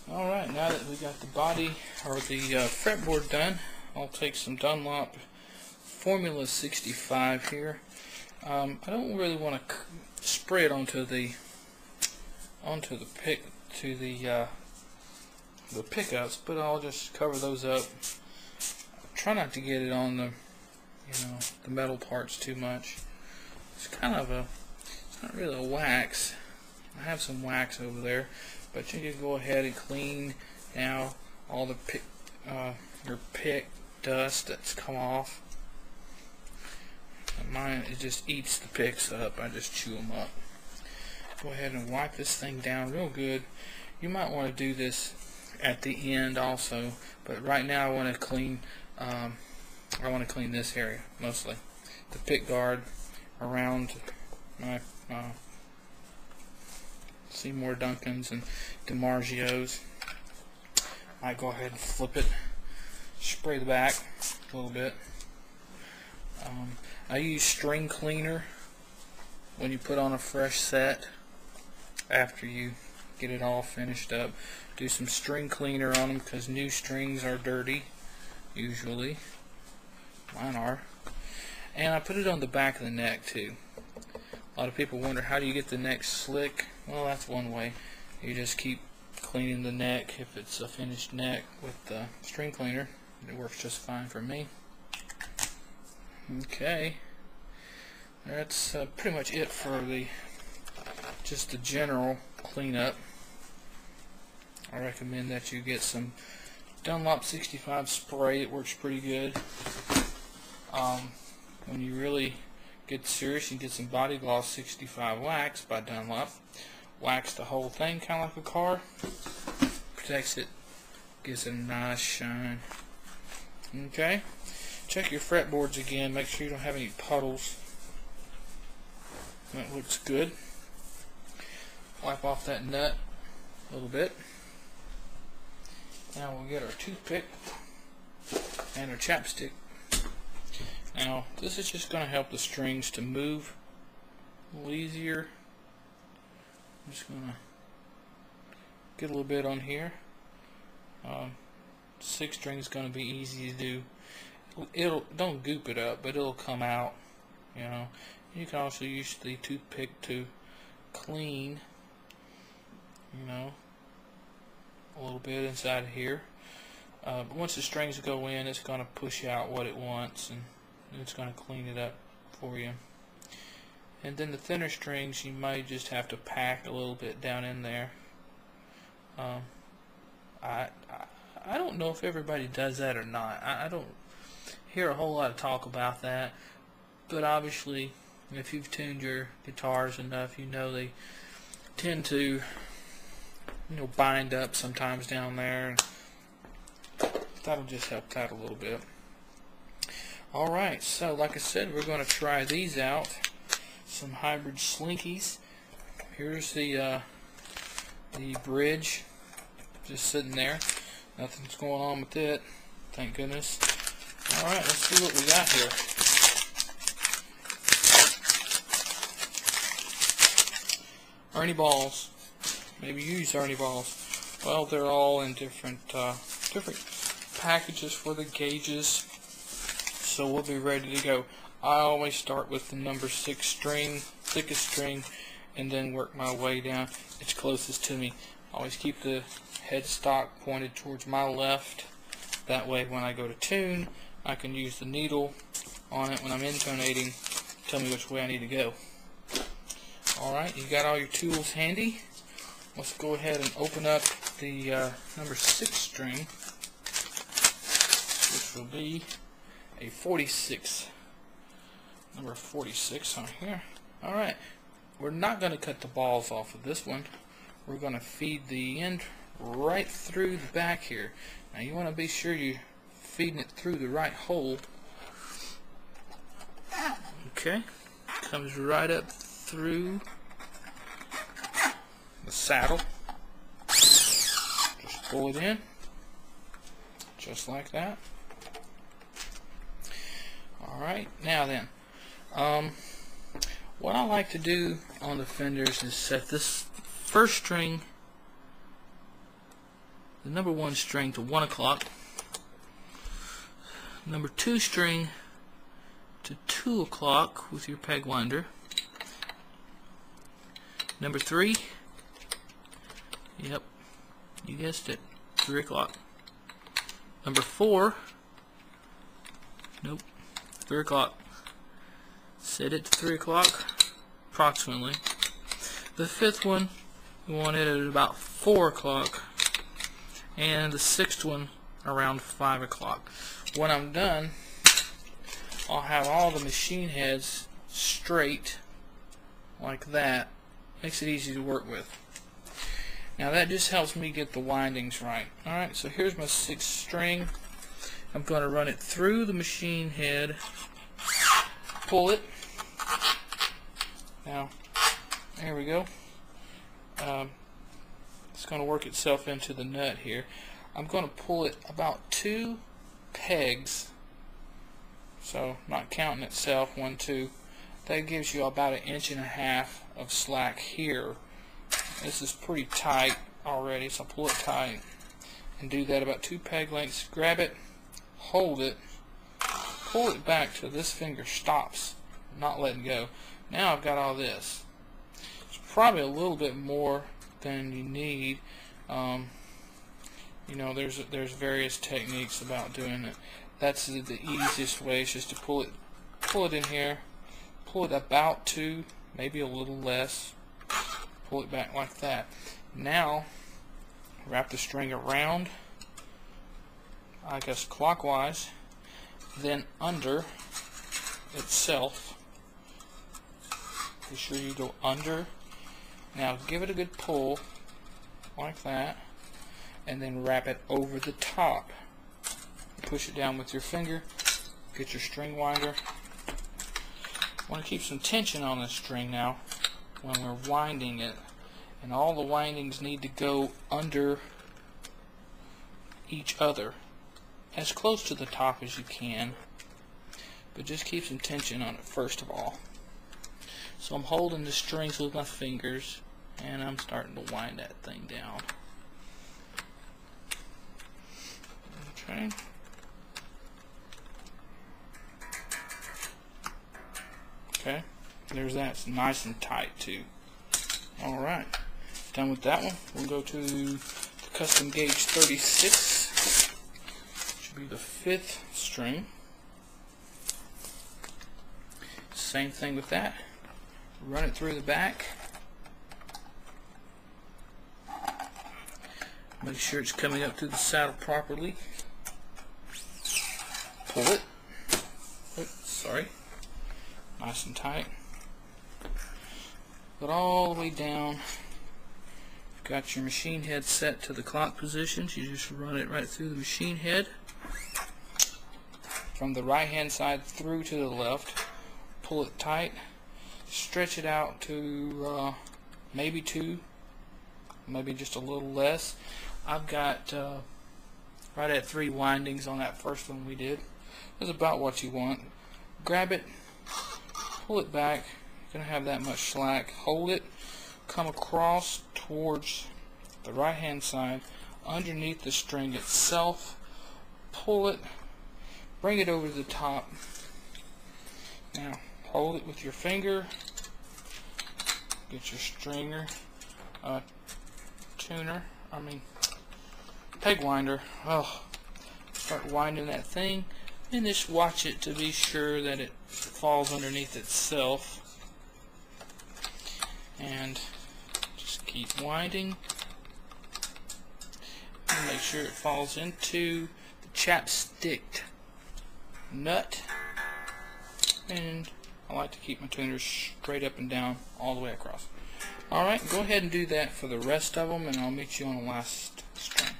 Alright, now that we got the body or the fretboard done, I'll take some Dunlop Formula 65 here. I don't really want to spray it onto the pickups, but I'll just cover those up. Try not to get it on the the metal parts too much. It's kind of it's not really a wax. I have some wax over there, but you can go ahead and clean now all the your pick dust that's come off. And mine, it just eats the picks up. I just chew them up. Go ahead and wipe this thing down real good. You might want to do this at the end also, but right now I want to clean this area mostly. The pick guard around my Seymour Duncans and DiMarzio's. I go ahead and flip it, spray the back a little bit. I use string cleaner when you put on a fresh set after you get it all finished up. Do some string cleaner on them because new strings are dirty usually. Mine are. And I put it on the back of the neck too. A lot of people wonder, how do you get the neck slick? Well, that's one way. You just keep cleaning the neck. If it's a finished neck with the string cleaner, it works just fine for me. Okay, that's pretty much it for just the general cleanup. I recommend that you get some Dunlop 65 spray. It works pretty good. When you really get serious, you get some Body Gloss 65 wax by Dunlop. Wax the whole thing, kind of like a car. Protects it, gives it a nice shine. Okay, check your fretboards again. Make sure you don't have any puddles. That looks good. Wipe off that nut a little bit. Now we'll get our toothpick and our chapstick. Now this is just going to help the strings to move a little easier. I'm just going to get a little bit on here. 6 string is going to be easy to do. Don't goop it up, but it'll come out. You can also use the toothpick to clean. A little bit inside of here. But once the strings go in, it's going to push out what it wants, and it's going to clean it up for you. And then the thinner strings, you might just have to pack a little bit down in there. I don't know if everybody does that or not. I don't hear a whole lot of talk about that, but obviously if you've tuned your guitars enough, you know they tend to bind up sometimes down there. That'll just help that a little bit. Alright, so like I said, we're going to try these out. Some hybrid slinkies. Here's the bridge just sitting there. Nothing's going on with it, thank goodness. Alright, let's see what we got here. Ernie balls. Maybe you use Ernie balls. Well, they're all in different packages for the gauges, so we'll be ready to go. I always start with the number 6 string, thickest string, and then work my way down. It's closest to me. Always keep the headstock pointed towards my left. That way when I go to tune, I can use the needle on it when I'm intonating, tell me which way I need to go. Alright, you got all your tools handy. Let's go ahead and open up the number 6 string, which will be a 46. Number 46 on here. Alright, we're not going to cut the balls off of this one. We're going to feed the end right through the back here. Now you want to be sure you're feeding it through the right hole. Okay, comes right up through the saddle. Just pull it in, just like that. Alright, now then, what I like to do on the Fenders is set this first string the number 1 string to 1 o'clock, number 2 string to 2 o'clock with your peg winder, number 3, yep, you guessed it, 3 o'clock, number 4, nope, 3 o'clock, set it to 3 o'clock approximately. The 5th one we want it at about 4 o'clock, and the 6th one around 5 o'clock. When I'm done, I'll have all the machine heads straight like that. Makes it easy to work with. Now that just helps me get the windings right. Alright, so here's my 6th string. I'm going to run it through the machine head, pull it. Now, there we go. It's going to work itself into the nut here. I'm going to pull it about 2 pegs, so not counting itself, 1, 2. That gives you about 1.5 inches of slack here. This is pretty tight already, so pull it tight and do that about 2 peg lengths. Grab it, hold it, pull it back till this finger stops, not letting go. Now I've got all this. It's probably a little bit more than you need. You know, there's various techniques about doing it. That's the easiest way, is just to pull it in here, pull it about 2, maybe a little less, pull it back like that. Now wrap the string around, I guess clockwise, then under itself. Be sure you go under. Now give it a good pull like that, and then wrap it over the top. Push it down with your finger. Get your string winder. Want to keep some tension on this string now when we're winding it, and all the windings need to go under each other as close to the top as you can, but just keep some tension on it first of all. So I'm holding the strings with my fingers, and I'm starting to wind that thing down. Okay. Okay, there's that. It's nice and tight too. Alright, done with that one. We'll go to the custom gauge 36. Should be the 5th string. Same thing with that. Run it through the back. Make sure it's coming up through the saddle properly. Pull it. Oops, sorry. Nice and tight. Put all the way down. You've got your machine head set to the clock positions. You just run it right through the machine head. From the right hand side through to the left. Pull it tight. Stretch it out to maybe 2, maybe just a little less. I've got right at 3 windings on that first one we did. That's about what you want. Grab it, pull it back. You're going to have that much slack. Hold it, come across towards the right hand side, underneath the string itself, pull it, bring it over to the top. Now hold it with your finger, get your stringer, peg winder. Start winding that thing, and just watch it to be sure that it falls underneath itself, and just keep winding and make sure it falls into the chapstick nut. And I like to keep my tuners straight up and down all the way across. Alright, go ahead and do that for the rest of them, and I'll meet you on the last string.